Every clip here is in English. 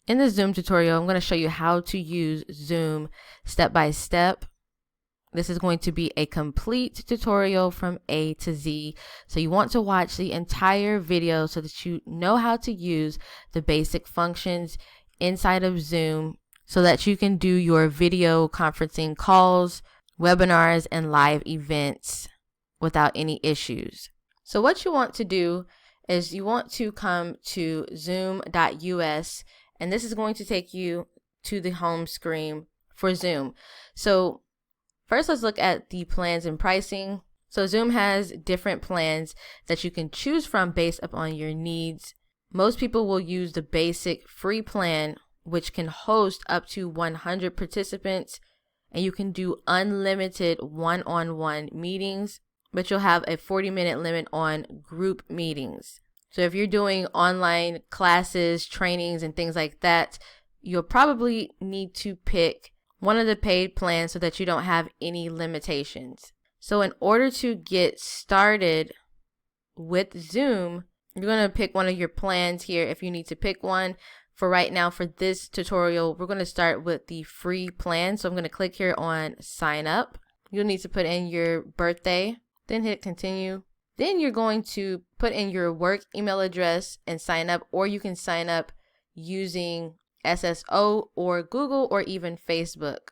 In this Zoom tutorial, I'm going to show you how to use Zoom step by step. This is going to be a complete tutorial from A to Z. So you want to watch the entire video so that you know how to use the basic functions inside of Zoom so that you can do your video conferencing calls, webinars, and live events without any issues. So what you want to do is you want to come to zoom.us, and this is going to take you to the home screen for Zoom. So first, let's look at the plans and pricing. So Zoom has different plans that you can choose from based upon your needs. Most people will use the basic free plan, which can host up to 100 participants, and you can do unlimited one-on-one meetings, but you'll have a 40-minute limit on group meetings. So if you're doing online classes, trainings, and things like that, you'll probably need to pick one of the paid plans so that you don't have any limitations. So in order to get started with Zoom, you're going to pick one of your plans here if you need to pick one. For right now, for this tutorial, we're going to start with the free plan. So I'm going to click here on sign up. You'll need to put in your birthday, then hit continue. Then you're going to put in your work email address and sign up, or you can sign up using SSO or Google or even Facebook.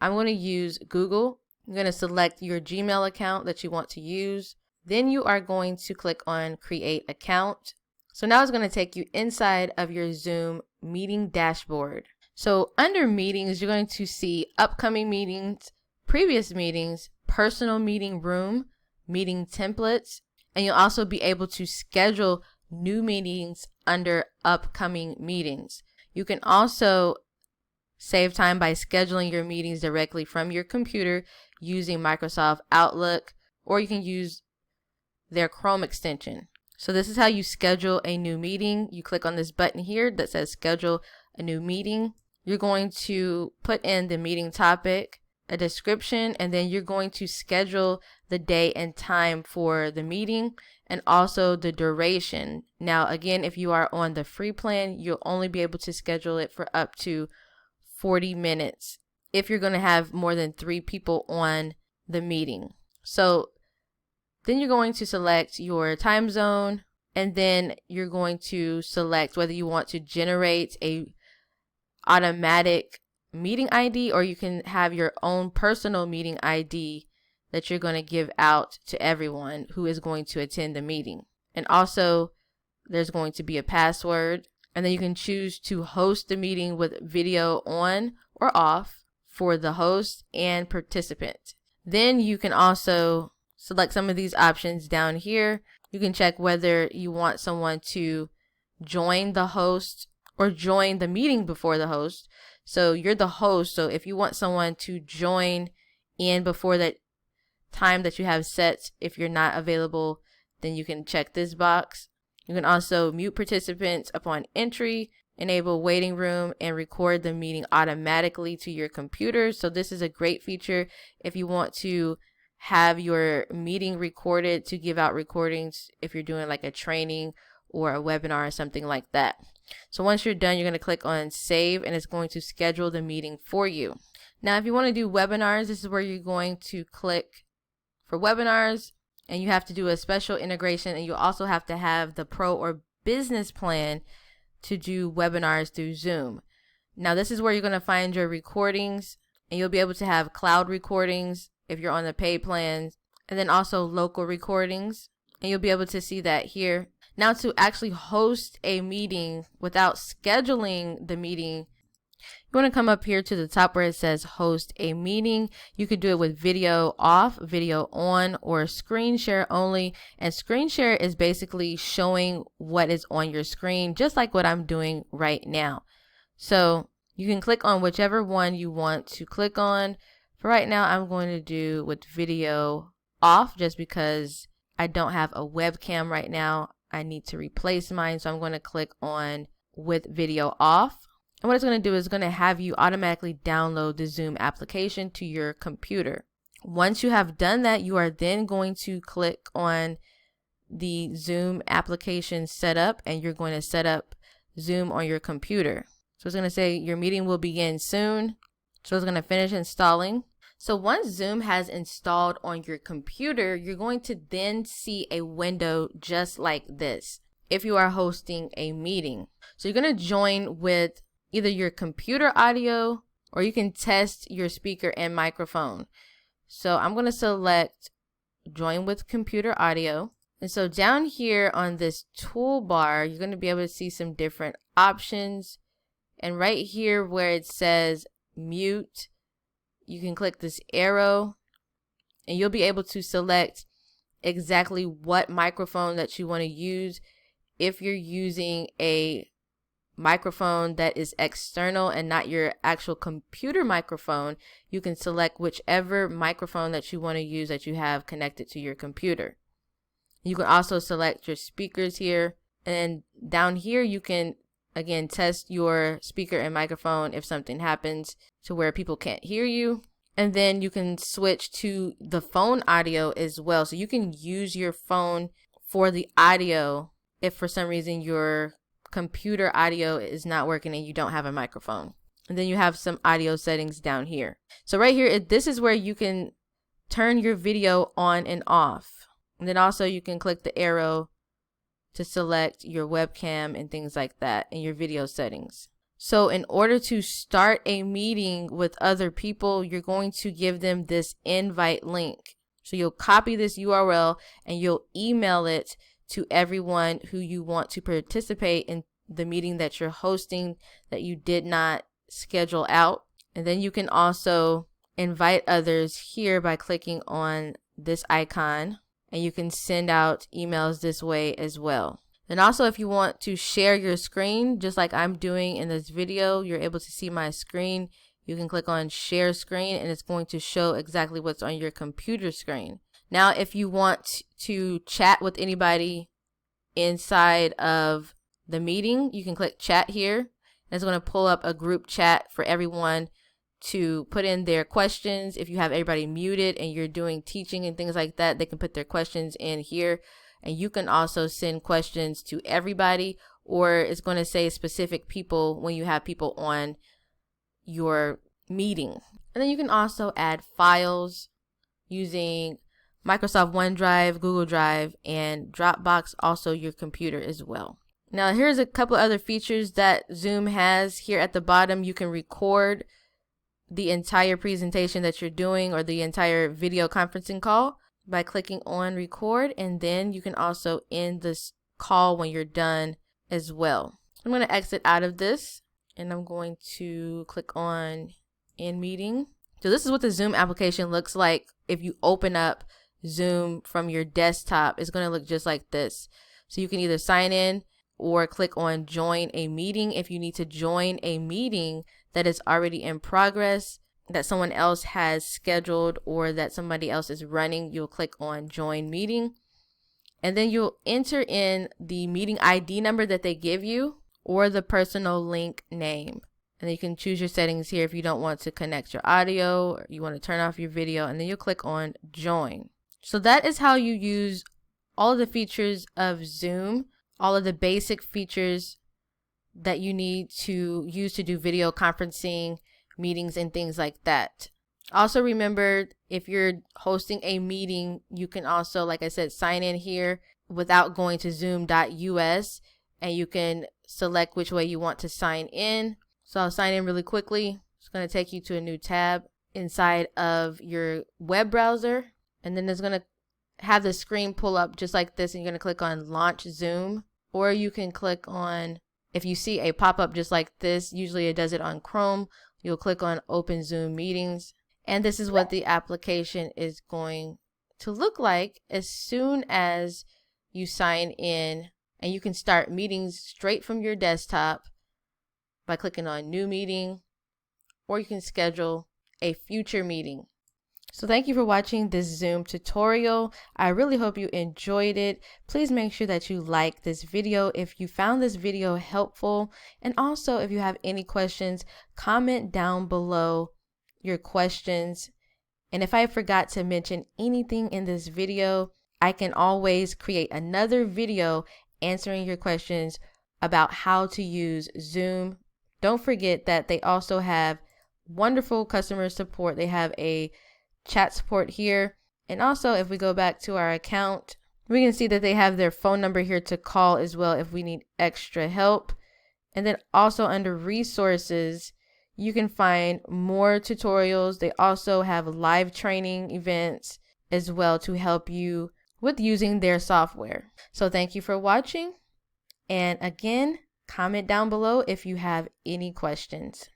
I'm going to use Google. I'm going to select your Gmail account that you want to use. Then you are going to click on create account. So now it's going to take you inside of your Zoom meeting dashboard. So under meetings, you're going to see upcoming meetings, previous meetings, personal meeting room, meeting templates, and you'll also be able to schedule new meetings under upcoming meetings. You can also save time by scheduling your meetings directly from your computer using Microsoft Outlook, or you can use their Chrome extension. So this is how you schedule a new meeting. You click on this button here that says schedule a new meeting. You're going to put in the meeting topic, a description, and then you're going to schedule the day and time for the meeting and also the duration. Now, again, if you are on the free plan, you'll only be able to schedule it for up to 40 minutes if you're going to have more than 3 people on the meeting. So then you're going to select your time zone, and then you're going to select whether you want to generate a automatic meeting ID, or you can have your own personal meeting ID that you're going to give out to everyone who is going to attend the meeting. And also there's going to be a password, and then you can choose to host the meeting with video on or off for the host and participant. Then you can also select some of these options down here. You can check whether you want someone to join the host or join the meeting before the host. So you're the host, so if you want someone to join in before that time that you have set, if you're not available, then you can check this box. You can also mute participants upon entry, enable waiting room, and record the meeting automatically to your computer. So this is a great feature if you want to have your meeting recorded to give out recordings if you're doing like a training or a webinar or something like that. So once you're done, you're going to click on save, and it's going to schedule the meeting for you. Now, if you want to do webinars, this is where you're going to click for webinars, and you have to do a special integration, and you also have to have the pro or business plan to do webinars through Zoom. Now, this is where you're going to find your recordings, and you'll be able to have cloud recordings if you're on the paid plans, and then also local recordings, and you'll be able to see that here. Now, to actually host a meeting without scheduling the meeting, you want to come up here to the top where it says host a meeting. You could do it with video off, video on, or screen share only. And screen share is basically showing what is on your screen, just like what I'm doing right now. So you can click on whichever one you want to click on. For right now, I'm going to do with video off just because I don't have a webcam right now. I need to replace mine, so I'm going to click on with video off. And what it's going to do is going to have you automatically download the Zoom application to your computer. Once you have done that, you are then going to click on the Zoom application setup, and you're going to set up Zoom on your computer. So it's going to say your meeting will begin soon. So it's going to finish installing. So once Zoom has installed on your computer, you're going to then see a window just like this if you are hosting a meeting. So you're going to join with either your computer audio, or you can test your speaker and microphone. So I'm going to select join with computer audio. And so down here on this toolbar, you're going to be able to see some different options. And right here where it says mute, you can click this arrow and you'll be able to select exactly what microphone that you want to use. If you're using a microphone that is external and not your actual computer microphone, you can select whichever microphone that you want to use that you have connected to your computer. You can also select your speakers here, and down here you can again test your speaker and microphone if something happens to where people can't hear you. And then you can switch to the phone audio as well. So you can use your phone for the audio if for some reason your computer audio is not working and you don't have a microphone. And then you have some audio settings down here. So right here, this is where you can turn your video on and off. And then also you can click the arrow to select your webcam and things like that in your video settings. So in order to start a meeting with other people, you're going to give them this invite link. So you'll copy this URL and you'll email it to everyone who you want to participate in the meeting that you're hosting that you did not schedule out. And then you can also invite others here by clicking on this icon, and you can send out emails this way as well. And also, if you want to share your screen, just like I'm doing in this video, you're able to see my screen. You can click on share screen and it's going to show exactly what's on your computer screen. Now, if you want to chat with anybody inside of the meeting, you can click chat here. And it's going to pull up a group chat for everyone to put in their questions. If you have everybody muted and you're doing teaching and things like that, they can put their questions in here. And you can also send questions to everybody, or it's going to say specific people when you have people on your meeting. And then you can also add files using Microsoft OneDrive, Google Drive, and Dropbox, also your computer as well. Now here's a couple other features that Zoom has. Here at the bottom, you can record the entire presentation that you're doing or the entire video conferencing call by clicking on record, and then you can also end this call when you're done as well. I'm going to exit out of this and I'm going to click on end meeting. So this is what the Zoom application looks like. If you open up Zoom from your desktop, it's going to look just like this. So you can either sign in or click on join a meeting. If you need to join a meeting that is already in progress, that someone else has scheduled, or that somebody else is running, you'll click on join meeting. And then you'll enter in the meeting ID number that they give you or the personal link name. And then you can choose your settings here if you don't want to connect your audio or you want to turn off your video, and then you'll click on join. So that is how you use all of the features of Zoom, all of the basic features that you need to use to do video conferencing, meetings, and things like that. Also remember, if you're hosting a meeting, you can also, like I said, sign in here without going to zoom.us, and you can select which way you want to sign in. So I'll sign in really quickly. It's going to take you to a new tab inside of your web browser, and then it's going to have the screen pull up just like this, and you're going to click on launch Zoom, or you can click on, if you see a pop-up just like this, usually it does it on Chrome, you'll click on open Zoom meetings. And this is what the application is going to look like as soon as you sign in, and you can start meetings straight from your desktop by clicking on new meeting, or you can schedule a future meeting. So thank you for watching this Zoom tutorial. I really hope you enjoyed it. Please make sure that you like this video if you found this video helpful. And also, if you have any questions, comment down below your questions. And if I forgot to mention anything in this video, I can always create another video answering your questions about how to use Zoom don't forget that they also have wonderful customer support. They have a chat support here. And also, if we go back to our account, we can see that they have their phone number here to call as well if we need extra help. And then also under resources, you can find more tutorials. They also have live training events as well to help you with using their software. So thank you for watching. And again, comment down below if you have any questions.